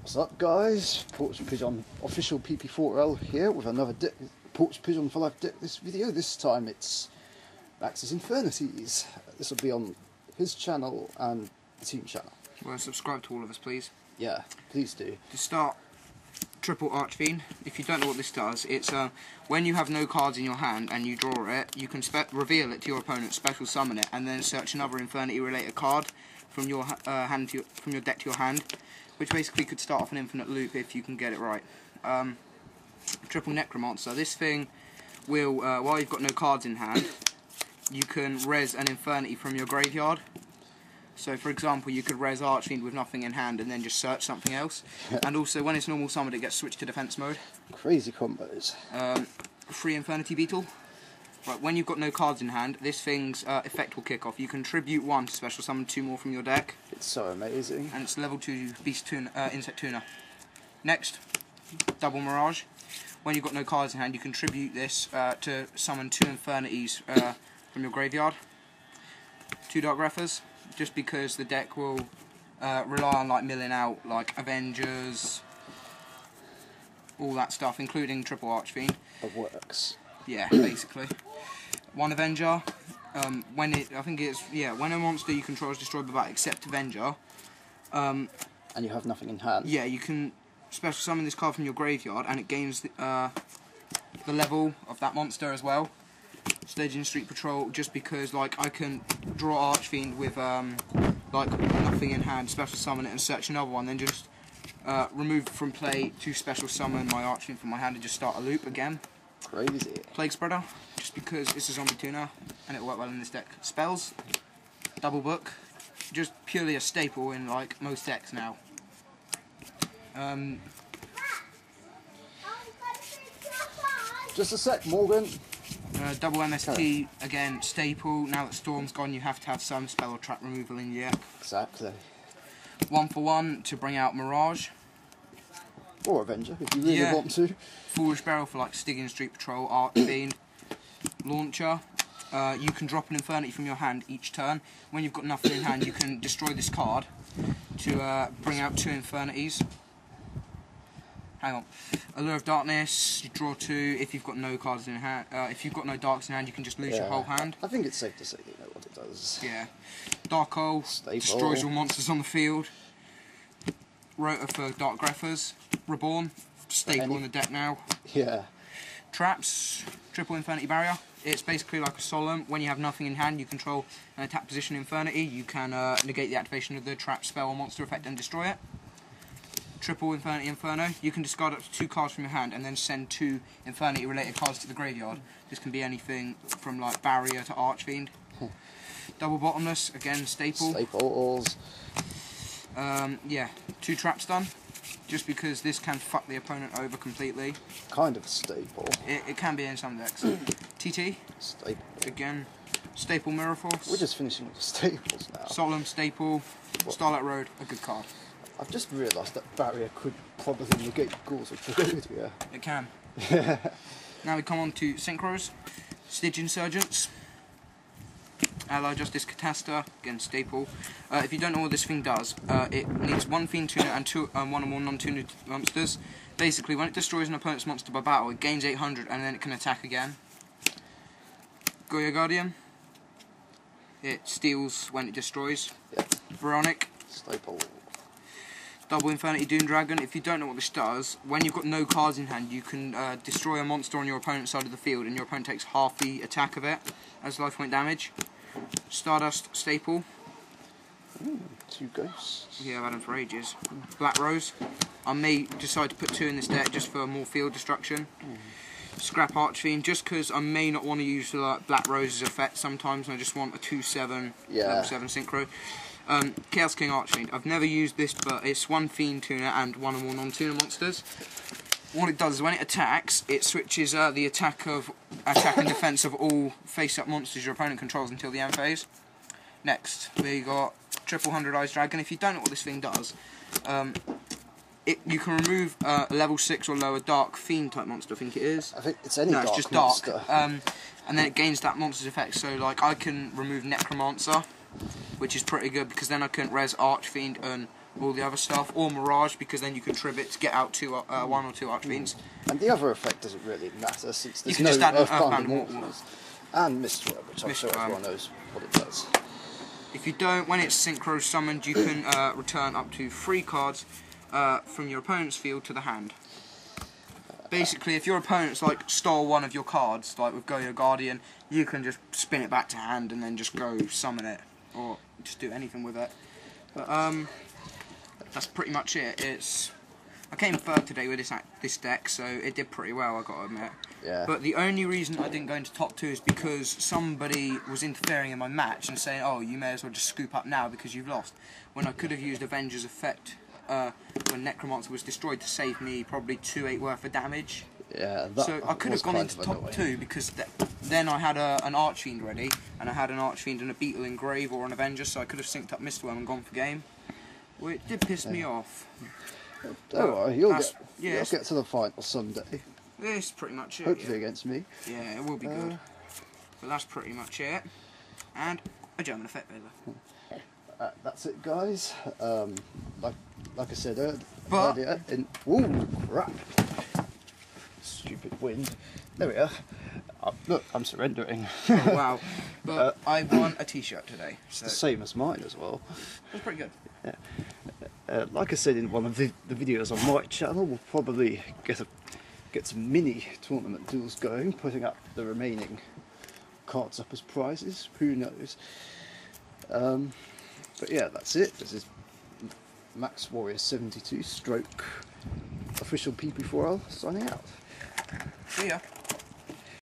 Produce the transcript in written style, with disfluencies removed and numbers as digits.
What's up, guys? Porch Pijunn official PP4L here with another deck, Porch Pijunn for Life deck. This video, this time it's Max's Infernities. This will be on his channel and the team channel. Well, subscribe to all of us, please. Yeah, please do. To start, triple Archfiend. If you don't know what this does, it's when you have no cards in your hand and you draw it, you can reveal it to your opponent, special summon it, and then search another Infernity related card from your from your deck to your hand, which basically could start off an infinite loop if you can get it right. Triple Necromancer. This thing will, while you've got no cards in hand, you can res an Infernity from your graveyard. So, for example, you could res Archfiend with nothing in hand and then just search something else. And also, when it's normal summoned, it gets switched to defense mode. Crazy combos. Free Infernity Beetle. Right, when you've got no cards in hand, this thing's effect will kick off. You can tribute 1 to special summon 2 more from your deck. It's so amazing. And it's level 2 Beast Tuner, Insect Tuner. Next, Double Mirage. When you've got no cards in hand, you can tribute this to summon 2 Infernities from your graveyard. 2 Dark Greffers, just because the deck will rely on like milling out like Avengers, all that stuff, including triple Archfiend. It works. Yeah, basically. 1 Avenger. When a monster you control is destroyed by battle except Avenger. And you have nothing in hand. Yeah, you can special summon this card from your graveyard, and it gains the level of that monster as well. Staging Street Patrol, just because like I can draw Archfiend with like nothing in hand, special summon it, and search another one, then just remove from play to special summon my Archfiend from my hand and just start a loop again. Crazy. Plague Spreader, just because it's a zombie tuner and it'll work well in this deck. Spells, Double Book, just purely a staple in like most decks now. Just a sec, Morgan. Double MST, again, staple. Now that Storm's gone, you have to have some spell or trap removal in your deck. Exactly. 1 for 1 to bring out Mirage. Or Avenger, if you really want to. Foolish Barrel for like Stygian Street Patrol, Archfiend. Launcher. You can drop an Infernity from your hand each turn. When you've got nothing in hand, you can destroy this card to bring out 2 Infernities. Hang on. Allure of Darkness, you draw 2 if you've got no cards in hand. If you've got no darks in hand, you can just lose your whole hand. I think it's safe to say you know what it does. Yeah. Dark Hole, destroys all monsters on the field. Rotor for Dark Greffers. Reborn, staple in the deck now. Yeah. Traps, triple Infernity Barrier. It's basically like a Solemn. When you have nothing in hand, you control an attack position Infernity. You can negate the activation of the trap, spell, or monster effect and destroy it. Triple Infernity Inferno. You can discard up to 2 cards from your hand and then send 2 Infernity related cards to the graveyard. This can be anything from like Barrier to Archfiend. Double Bottomless, again staple. Staples. Yeah, 2 traps done. Just because this can fuck the opponent over completely. Kind of a staple. It can be in some decks. TT. Staple. Again. Staple Mirror Force. We're just finishing with the staples now. Solemn, staple. Starlight Road, a good card. I've just realised that Barrier could probably negate Ghouls of Tragodia. It can. Now we come on to Synchros. Stygian Insurgents. Ally Justice Catasta, again staple. If you don't know what this thing does, it needs 1 Fiend Tuner and 1 or more non-tunered monsters. Basically, when it destroys an opponent's monster by battle, it gains 800 and then it can attack again. Goya Guardian. It steals when it destroys. Yep. Veronic. Staple. Double Infernity Doom Dragon. If you don't know what this does, when you've got no cards in hand, you can destroy a monster on your opponent's side of the field and your opponent takes half the attack of it as life point damage. Stardust staple. 2 ghosts. Yeah, I've had them for ages. Black Rose. I may decide to put 2 in this deck just for more field destruction. Scrap Archfiend, just because I may not want to use like Black Rose's effect sometimes, and I just want a 2/7 level 7 synchro. Chaos King Archfiend. I've never used this, but it's 1 Fiend Tuner and 1 or more non-tuner monsters. What it does is when it attacks, it switches the attack and defense of all face-up monsters your opponent controls until the end phase. Next, we got Triple 100 Eyes Dragon. If you don't know what this thing does, you can remove a level 6 or lower dark fiend type monster. I think it is. I think it's any dark. No, it's just dark. Monster. And then it gains that monster's effect. So like I can remove Necromancer, which is pretty good because then I can res Archfiend and all the other stuff, or Mirage, because then you can trib it to get out one or two Archfiends. And the other effect doesn't really matter since there's can no just add an Earthbound Earthbound Immortals. And Mistworm, which I'm sure everyone knows what it does. If you don't, when it's synchro summoned, you can return up to 3 cards from your opponent's field to the hand. Basically, if your opponent's like stole one of your cards, like with Go-Yo Guardian, you can just spin it back to hand and then just go summon it, or just do anything with it. But that's pretty much it. I came third today with this deck, so it did pretty well, I got to admit. Yeah. But the only reason I didn't go into top 2 is because somebody was interfering in my match and saying, "Oh, you may as well just scoop up now because you've lost." When I could have used Avenger's Effect when Necromancer was destroyed to save me probably 2/8 worth of damage. Yeah. So I could have gone into top 2 because then I had an Archfiend ready, and I had an Archfiend and a Beetle Engrave or an Avenger, so I could have synced up Mistworm and gone for game. Well, it did piss me off. Don't worry, you'll get to the final someday. This is pretty much it. Hopefully against me. Yeah, it will be good. But that's pretty much it. And a German Effect Veiler. That's it, guys. Like I said earlier, ooh, crap! Stupid wind. There we are. Look, I'm surrendering. Oh, wow. But I won a T-shirt today. So the same as mine as well. That's pretty good. Yeah. Like I said in one of the videos on my channel, we'll probably get some mini tournament duels going, putting up the remaining cards up as prizes. Who knows? But yeah, that's it. This is Max Warrior 72 / official PP4L signing out. See ya.